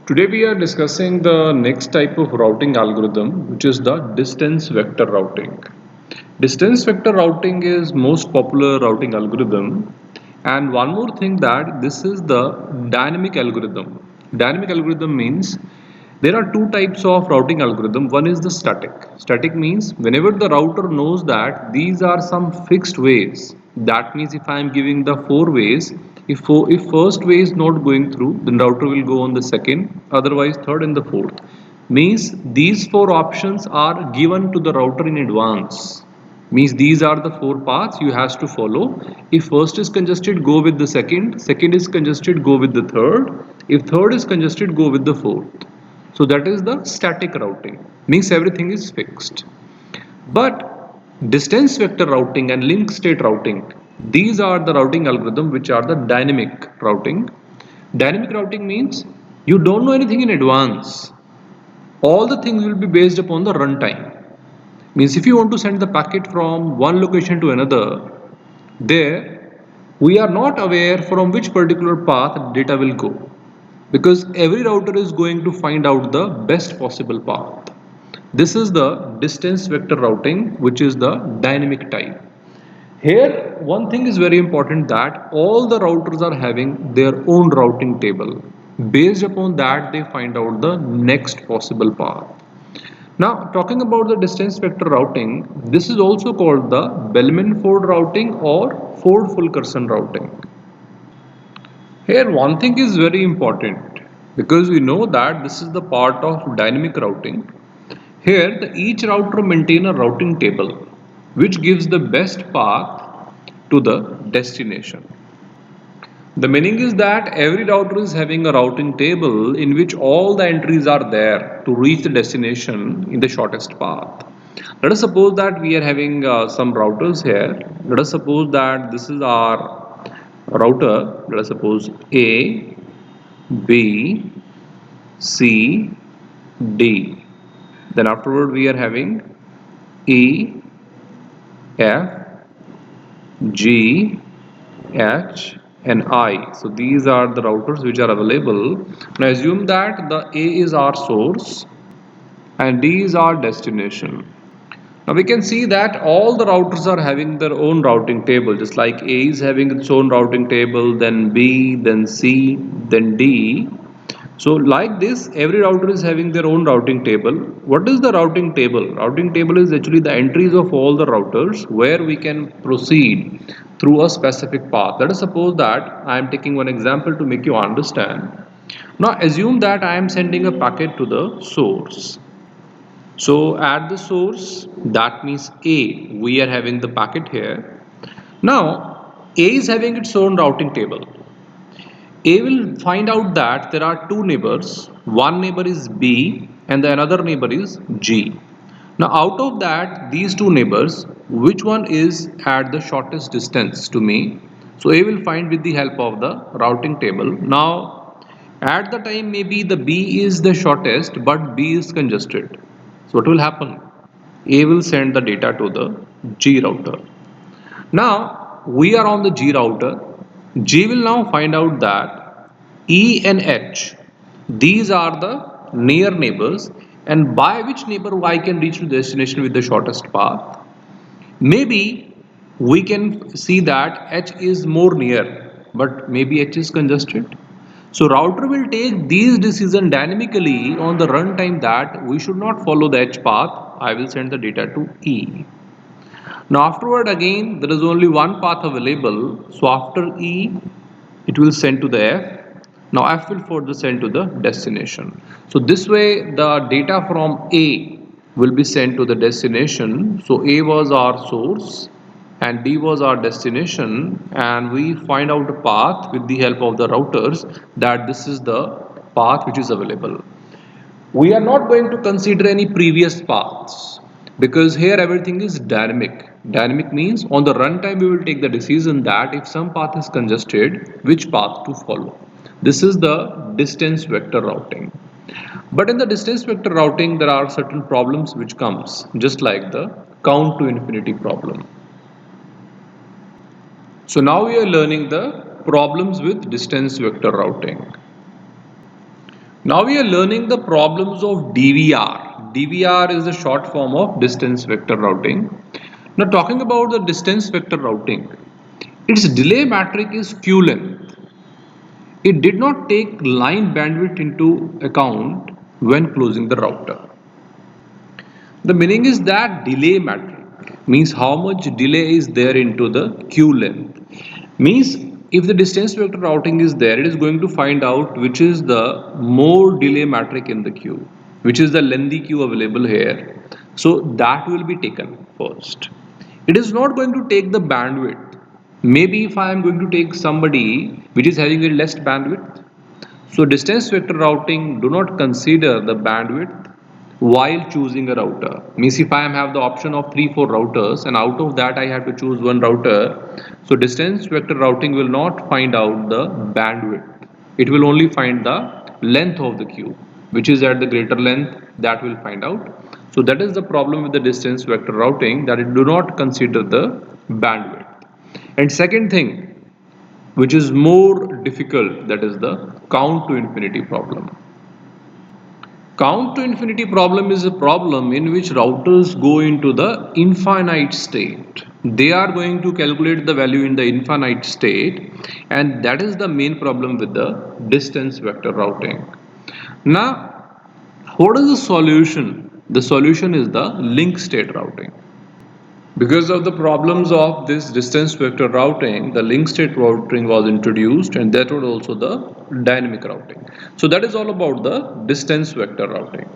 Today we are discussing the next type of routing algorithm, which is the distance vector routing. Distance vector routing is most popular routing algorithm, and one more thing that this is the dynamic algorithm. Dynamic algorithm means there are two types of routing algorithm. One is the static. Static means whenever the router knows that these are some fixed ways. That means if I am giving the four ways, if first way is not going through, then router will go on the second, otherwise third and the fourth. Means these four options are given to the router in advance. Means these are the four paths you has to follow. If first is congested, go with the second. Second is congested, go with the third. If third is congested, go with the fourth. So that is the static routing. Means everything is fixed. But distance vector routing and link state routing, these are the routing algorithm which are the dynamic routing. Dynamic routing means you don't know anything in advance. All the things will be based upon the runtime. Means if you want to send the packet from one location to another, there we are not aware from which particular path data will go, because every router is going to find out the best possible path. This is the distance vector routing, which is the dynamic type. Here one thing is very important, that all the routers are having their own routing table. Based upon that they find out the next possible path. Now talking about the distance vector routing, this is also called the Bellman-Ford routing or Ford-Fulkerson routing. Here one thing is very important, because we know that this is the part of dynamic routing. Here each router maintains a routing table which gives the best path to the destination. The meaning is that every router is having a routing table in which all the entries are there to reach the destination in the shortest path. Let us suppose that we are having some routers here. Let us suppose that this is our router. Let us suppose A, B, C, D. Then afterward we are having E, F, G, H and I. So these are the routers which are available. Now assume that the A is our source and D is our destination. Now we can see that all the routers are having their own routing table, just like A is having its own routing table, then B, then C, then D. So like this, every router is having their own routing table. What is the routing table? Routing table is actually the entries of all the routers where we can proceed through a specific path. Let us suppose that I am taking one example to make you understand. Now assume that I am sending a packet to the source. So at the source, that means A, we are having the packet here. Now A is having its own routing table. A will find out that there are two neighbors. One neighbor is B and the another neighbor is G. Now out of that, these two neighbors, which one is at the shortest distance to me? So A will find with the help of the routing table. Now at the time maybe the B is the shortest but B is congested. So what will happen? A will send the data to the G router. Now we are on the G router. G will now find out that E and H, these are the near neighbors, and by which neighbor I can reach to the destination with the shortest path. Maybe we can see that H is more near, but maybe H is congested. So router will take these decisions dynamically on the runtime, that we should not follow the H path. I will send the data to E. Now afterward again there is only one path available, so after E it will send to the F. Now F will further send to the destination. So this way the data from A will be sent to the destination. So A was our source and D was our destination, and we find out a path with the help of the routers, that this is the path which is available. We are not going to consider any previous paths, because here everything is dynamic. Dynamic means on the runtime we will take the decision that if some path is congested, which path to follow. This is the distance vector routing. But in the distance vector routing there are certain problems which comes, just like the count to infinity problem. So now we are learning the problems with distance vector routing. Now we are learning the problems of DVR. DVR is the short form of distance vector routing. Now talking about the distance vector routing, its delay metric is Q length. It did not take line bandwidth into account when closing the router. The meaning is that delay metric means how much delay is there into the queue length. Means if the distance vector routing is there, it is going to find out which is the more delay metric in the queue, which is the lengthy queue available here. So that will be taken first. It is not going to take the bandwidth. Maybe if I am going to take somebody which is having a less bandwidth, so distance vector routing do not consider the bandwidth while choosing a router. Means if I have the option of 3-4 routers and out of that I have to choose one router, so distance vector routing will not find out the bandwidth. It will only find the length of the queue, which is at the greater length, that will find out. So that is the problem with the distance vector routing, that it do not consider the bandwidth. And second thing, which is more difficult, that is the count to infinity problem. Count to infinity problem is a problem in which routers go into the infinite state. They are going to calculate the value in the infinite state, and that is the main problem with the distance vector routing. Now, what is the solution? The solution is the link state routing. Because of the problems of this distance vector routing, the link state routing was introduced, and that was also the dynamic routing. So that is all about the distance vector routing.